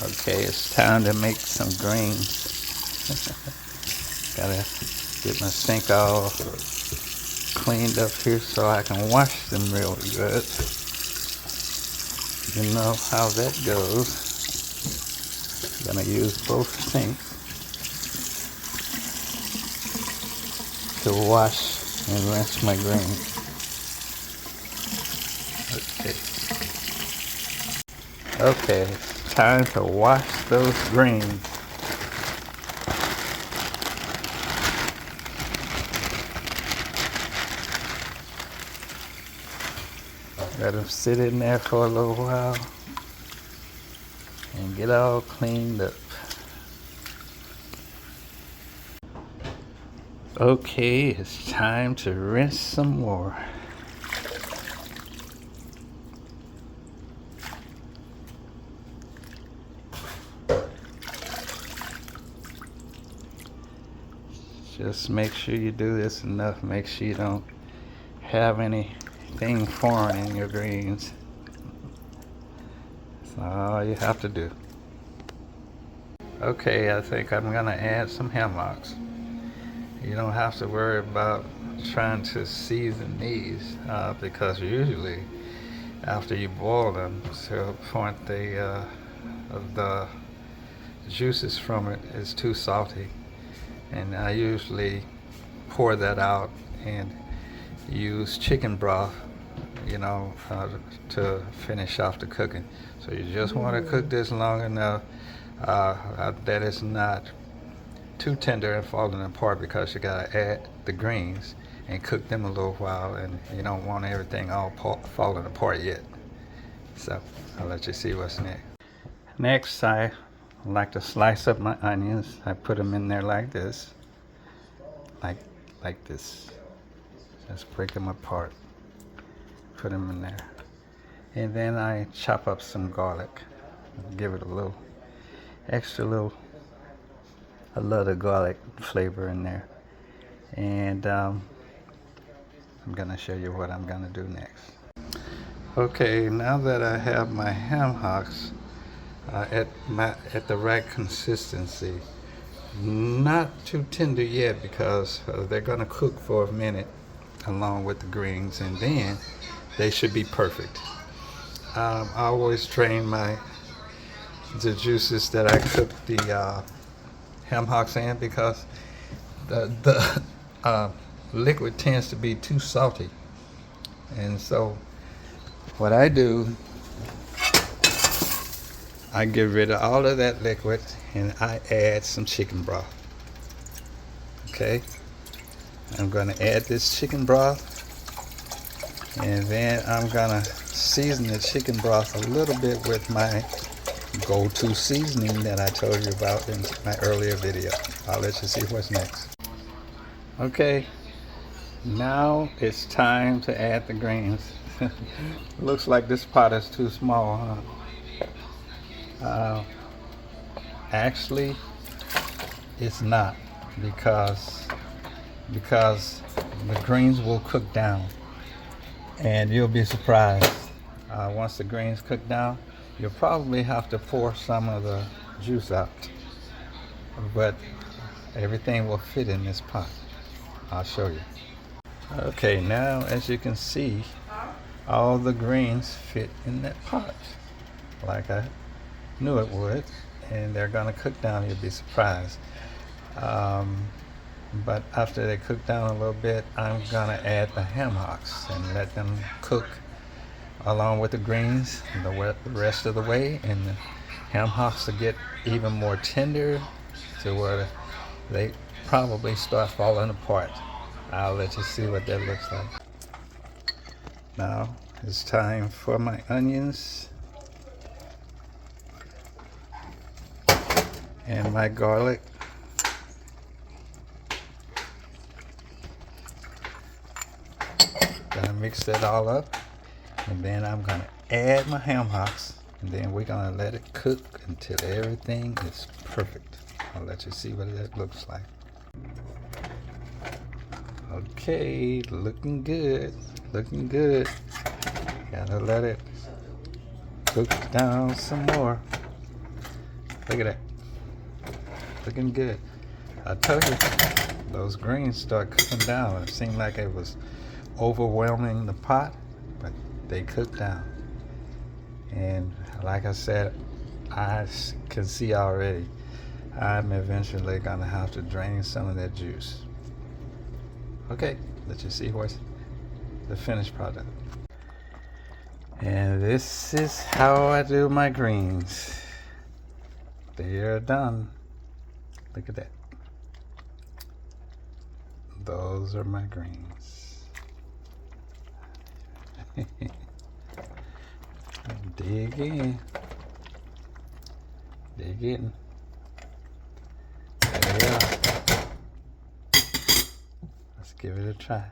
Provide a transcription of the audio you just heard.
Okay, it's time to make some greens. Gotta get my sink all cleaned up here so I can wash them real good. You know how that goes. Gonna use both sinks to wash and rinse my greens. Okay, it's time to wash those greens. Let them sit in there for a little while and get all cleaned up. Okay, it's time to rinse some more. Just make sure you do this enough. Make sure you don't have anything foreign in your greens. That's all you have to do. Okay, I think I'm gonna add some ham hocks. You don't have to worry about trying to season these because usually after you boil them to a point the juices from it is too salty, and I usually pour that out and use chicken broth, to finish off the cooking. So you just want to cook this long enough that it's not too tender and falling apart, because you gotta add the greens and cook them a little while, and you don't want everything all falling apart yet. So I'll let you see what's next. Next, I like to slice up my onions. I put them in there like this, like this. Just break them apart, put them in there, and then I chop up some garlic. Give it a little extra little. I love the garlic flavor in there. And I'm gonna show you what I'm gonna do next. Okay, now that I have my ham hocks at the right consistency, not too tender yet, because they're gonna cook for a minute along with the greens, and then they should be perfect. I always drain the juices that I cook the ham hocks in, because the liquid tends to be too salty. And so what I do, I get rid of all of that liquid and I add some chicken broth. Okay, I'm gonna add this chicken broth, and then I'm gonna season the chicken broth a little bit with my go-to seasoning that I told you about in my earlier video. I'll let you see what's next. Okay, now it's time to add the greens. Looks like this pot is too small, huh? Actually, it's not, because the greens will cook down, and you'll be surprised. Once the greens cook down, you'll probably have to pour some of the juice out, but everything will fit in this pot. I'll show you. Okay, now as you can see, all the greens fit in that pot like I knew it would, and they're gonna cook down. You'll be surprised. But after they cook down a little bit, I'm gonna add the ham hocks and let them cook along with the greens the rest of the way, and the ham hocks will get even more tender to where they probably start falling apart. I'll let you see what that looks like. Now it's time for my onions and my garlic. Gonna mix that all up, and then I'm gonna add my ham hocks, and then we're gonna let it cook until everything is perfect. I'll let you see what that looks like. Okay, looking good, looking good. Gotta let it cook down some more. Look at that. Looking good. I told you, those greens start cooking down. It seemed like it was overwhelming the pot, but they cooked down. And like I said, I can see already I'm eventually gonna have to drain some of that juice. Okay, let you see what's the finished product. And this is how I do my greens. They are done. Look at that. Those are my greens. Dig in. Dig in. There they are. Let's give it a try.